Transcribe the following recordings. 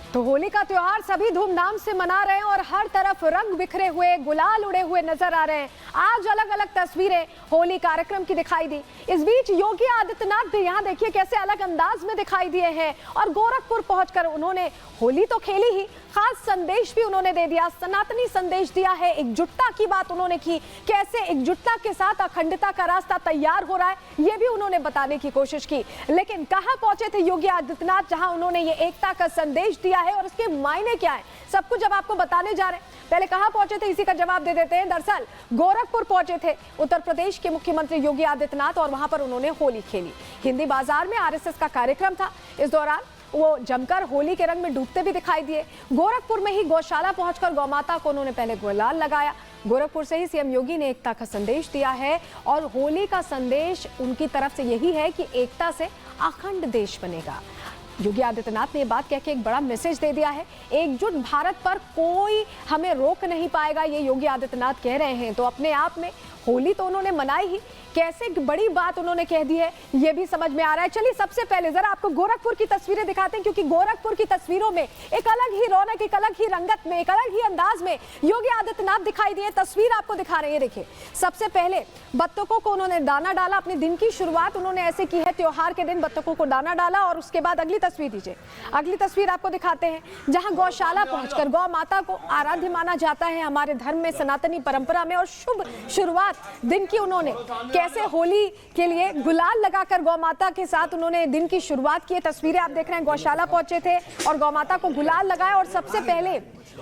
तो होली का त्योहार सभी धूमधाम से मना रहे हैं और हर तरफ रंग बिखरे हुए, गुलाल उड़े हुए नजर आ रहे हैं। आज अलग अलग तस्वीरें होली कार्यक्रम की दिखाई दी। इस बीच योगी आदित्यनाथ भी यहाँ देखिए कैसे अलग अंदाज में दिखाई दिए हैं और गोरखपुर पहुंचकर उन्होंने होली तो खेली ही, खास संदेश भी उन्होंने दे दिया, सनातनी संदेश दिया है। एकजुटता की बात उन्होंने की, कैसे एकजुटता के साथ अखंडता का रास्ता तैयार हो रहा है ये भी उन्होंने बताने की कोशिश की। लेकिन कहां पहुंचे थे योगी आदित्यनाथ जहां उन्होंने ये एकता का संदेश दिया है और उसके मायने क्या है, सब कुछ जब आपको बताने जा रहे हैं। पहले कहां पहुंचे थे इसी का जवाब दे देते हैं। दरअसल गोरखपुर पहुंचे थे उत्तर प्रदेश के मुख्यमंत्री योगी आदित्यनाथ और वहां पर उन्होंने होली खेली। हिंदी बाजार में आरएसएस का कार्यक्रम था। इस दौरान वो जमकर होली के रंग में डूबते भी दिखाई दिए। गोरखपुर में ही गौशाला पहुंचकर गौमाता को उन्होंने पहले गुलाल लगाया। गोरखपुर से ही सीएम योगी ने एकता का संदेश दिया है और होली का संदेश उनकी तरफ से यही है कि एकता से अखंड देश बनेगा। योगी आदित्यनाथ ने ये बात कह के एक बड़ा मैसेज दे दिया है। एकजुट भारत पर कोई हमें रोक नहीं पाएगा, ये योगी आदित्यनाथ कह रहे हैं। तो अपने आप में होली तो उन्होंने मनाई ही, कैसे बड़ी बात उन्होंने कह दी है ये भी समझ में आ रहा है। चलिए सबसे पहले जरा आपको गोरखपुर की तस्वीरें दिखाते हैं, क्योंकि गोरखपुर की तस्वीरों में एक अलग ही रौनक, एक अलग ही रंगत में, एक अलग ही अंदाज में योगी आदित्यनाथ दिखाई दिए। तस्वीर आपको दिखा रहे हैं, देखिए। सबसे पहले बत्तखों को उन्होंने दाना डाला। अपने दिन की शुरुआत उन्होंने ऐसे की है, त्योहार के दिन बत्तखों को दाना डाला। और उसके बाद अगली तस्वीर दीजिए, अगली तस्वीर आपको दिखाते हैं जहां गौशाला पहुंचकर गौ माता को आराध्य माना जाता है हमारे धर्म में, सनातनी परंपरा में। और शुभ शुरुआत दिन की उन्होंने कैसे होली के लिए गुलाल लगाकर गौ माता के साथ उन्होंने दिन की शुरुआत की। तस्वीरें आप देख रहे हैं, गौशाला पहुंचे थे और गौ माता को गुलाल लगाया और सबसे पहले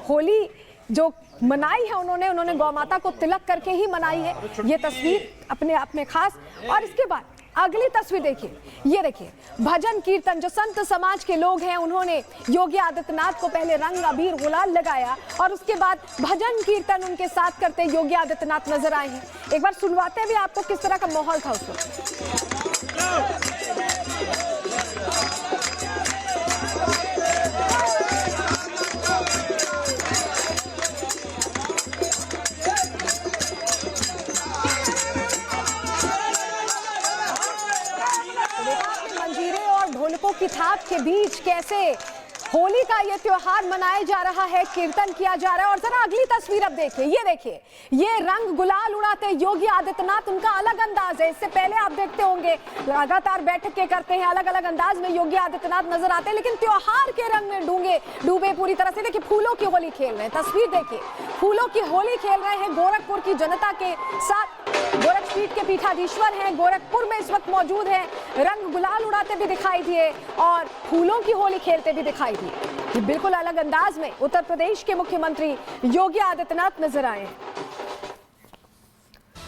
होली जो मनाई है उन्होंने गौ माता को तिलक करके ही मनाई है। ये तस्वीर अपने आप में खास। और इसके बाद अगली तस्वीर देखिए, ये देखिए भजन कीर्तन, जो संत समाज के लोग हैं उन्होंने योगी आदित्यनाथ को पहले रंग अबीर गुलाल लगाया और उसके बाद भजन कीर्तन उनके साथ करते योगी आदित्यनाथ नजर आए हैं। एक बार सुनवाते हैं भी आपको किस तरह का माहौल था उस वक्त। ढोलकों की थाप के बीच कैसे होली का ये त्योहार मनाया जा रहा है, कीर्तन किया जा रहा है। और जरा अगली तस्वीर अब देखिए, ये देखिए, ये रंग गुलाल उड़ाते योगी आदित्यनाथ, उनका अलग अंदाज है। इससे पहले आप देखते होंगे लगातार बैठकें करते हैं, अलग अलग अंदाज में योगी आदित्यनाथ नजर आते हैं, लेकिन त्योहार के रंग में डूबे पूरी तरह से। देखिए फूलों की होली खेल रहे हैं, तस्वीर देखिए, फूलों की होली खेल रहे हैं गोरखपुर की जनता के साथ। गोरखपीठ के पीठाधीश्वर हैं, गोरखपुर में इस वक्त मौजूद हैं, रंग गुलाल उड़ाते भी दिखाई दिए और फूलों की होली खेलते भी दिखाई दिए। बिल्कुल अलग अंदाज में उत्तर प्रदेश के मुख्यमंत्री योगी आदित्यनाथ नजर आए हैं।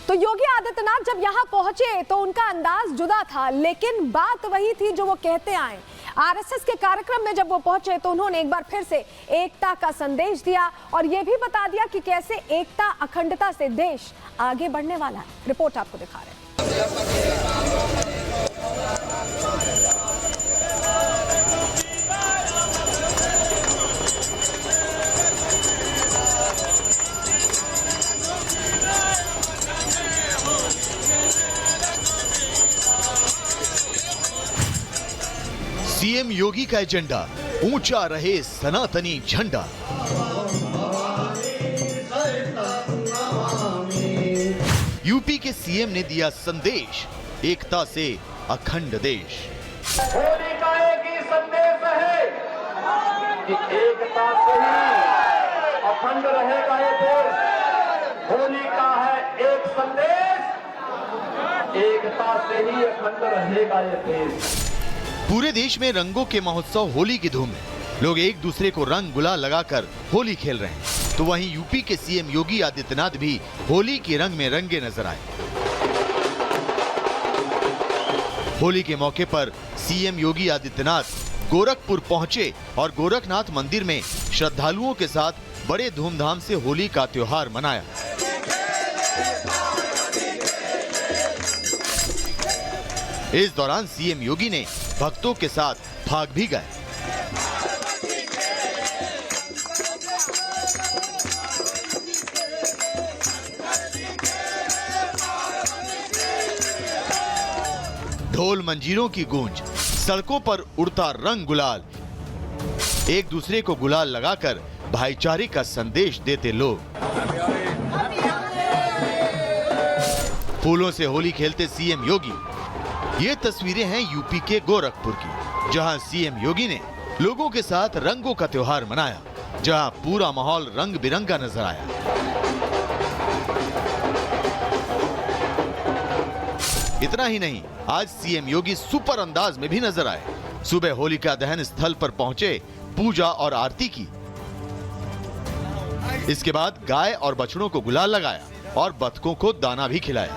तो योगी आदित्यनाथ जब यहां पहुंचे तो उनका अंदाज जुदा था, लेकिन बात वही थी जो वो कहते आए। आरएसएस के कार्यक्रम में जब वो पहुंचे तो उन्होंने एक बार फिर से एकता का संदेश दिया और ये भी बता दिया कि कैसे एकता अखंडता से देश आगे बढ़ने वाला है। रिपोर्ट आपको दिखा रहे हैं। सीएम योगी का एजेंडा, ऊंचा रहे सनातनी झंडा। यूपी के सीएम ने दिया संदेश, एकता से अखंड देश। होली का एक ही संदेश है कि एकता से ही अखंड रहेगा ये देश। होली का है एक संदेश, एकता से ही अखंड रहेगा ये देश। पूरे देश में रंगों के महोत्सव होली की धूम है। लोग एक दूसरे को रंग गुलाल लगाकर होली खेल रहे हैं। तो वहीं यूपी के सीएम योगी आदित्यनाथ भी होली के रंग में रंगे नजर आए। होली के मौके पर सीएम योगी आदित्यनाथ गोरखपुर पहुंचे और गोरखनाथ मंदिर में श्रद्धालुओं के साथ बड़े धूमधाम से होली का त्योहार मनाया। इस दौरान सीएम योगी ने भक्तों के साथ भाग भी गए। ढोल मंजीरों की गूंज, सड़कों पर उड़ता रंग गुलाल, एक दूसरे को गुलाल लगाकर भाईचारे का संदेश देते लोग। फूलों से होली खेलते सीएम योगी। ये तस्वीरें हैं यूपी के गोरखपुर की, जहां सीएम योगी ने लोगों के साथ रंगों का त्योहार मनाया, जहां पूरा माहौल रंग बिरंगा नजर आया। इतना ही नहीं, आज सीएम योगी सुपर अंदाज में भी नजर आए। सुबह होलिका दहन स्थल पर पहुंचे, पूजा और आरती की। इसके बाद गाय और बछड़ों को गुलाल लगाया और बतखों को दाना भी खिलाया।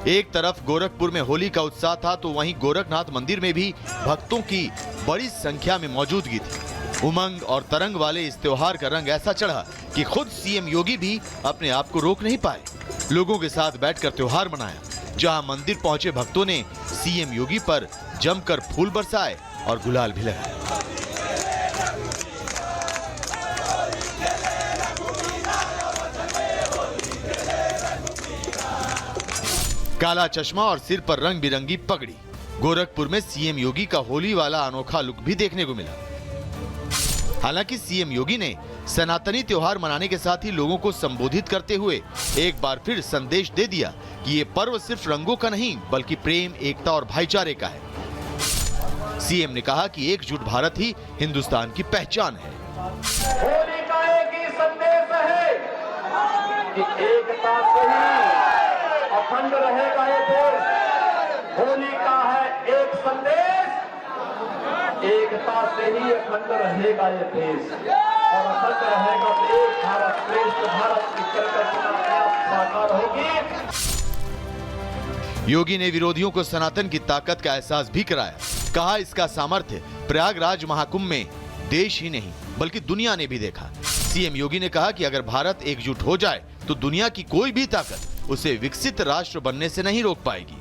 एक तरफ गोरखपुर में होली का उत्साह था, तो वहीं गोरखनाथ मंदिर में भी भक्तों की बड़ी संख्या में मौजूदगी थी। उमंग और तरंग वाले इस त्योहार का रंग ऐसा चढ़ा कि खुद सीएम योगी भी अपने आप को रोक नहीं पाए। लोगों के साथ बैठकर त्योहार मनाया, जहां मंदिर पहुंचे भक्तों ने सीएम योगी पर जमकर फूल बरसाए और गुलाल भी लगाए। काला चश्मा और सिर पर रंग बिरंगी पगड़ी। गोरखपुर में सीएम योगी का होली वाला अनोखा लुक भी देखने को मिला। हालांकि सीएम योगी ने सनातनी त्योहार मनाने के साथ ही लोगों को संबोधित करते हुए एक बार फिर संदेश दे दिया कि ये पर्व सिर्फ रंगों का नहीं, बल्कि प्रेम, एकता और भाईचारे का है। सीएम ने कहा कि एकजुट भारत ही हिंदुस्तान की पहचान है। होली का एक ही संदेश है कि एकता से ही अखंड रहेगा ये देश। होली का है एक संदेश, एकता से ही अखंड रहेगा ये देश, और अखंड रहेगा तो एक भारत श्रेष्ठ भारत की कल्पना साकार होगी। योगी ने विरोधियों को सनातन की ताकत का एहसास भी कराया। कहा, इसका सामर्थ्य प्रयागराज महाकुंभ में देश ही नहीं बल्कि दुनिया ने भी देखा। सीएम योगी ने कहा कि अगर भारत एकजुट हो जाए तो दुनिया की कोई भी ताकत उसे विकसित राष्ट्र बनने से नहीं रोक पाएगी।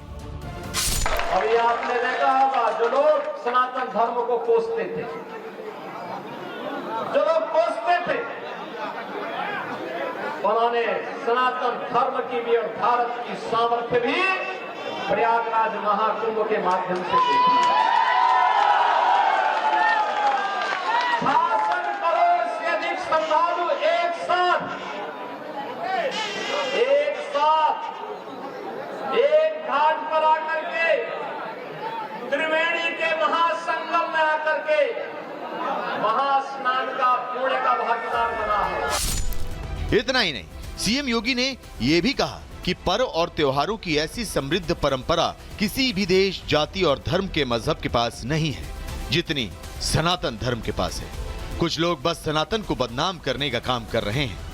और ये आपने देखा होगा, जो लोग सनातन धर्म को कोसते थे, जो लोग कोसते थे, उन्होंने सनातन धर्म की भी और भारत की सामर्थ्य भी प्रयागराज महाकुंभ के माध्यम से देखी। 66 करोड़ से अधिक श्रद्धालु एक साथ एक घाट पर आकर के, त्रिवेणी के महासंगम में आकर के महास्नान का पुण्य का भागीदार बना है। इतना ही नहीं, सीएम योगी ने यह भी कहा कि पर्व और त्योहारों की ऐसी समृद्ध परंपरा किसी भी देश, जाति और धर्म के मजहब के पास नहीं है जितनी सनातन धर्म के पास है। कुछ लोग बस सनातन को बदनाम करने का काम कर रहे हैं।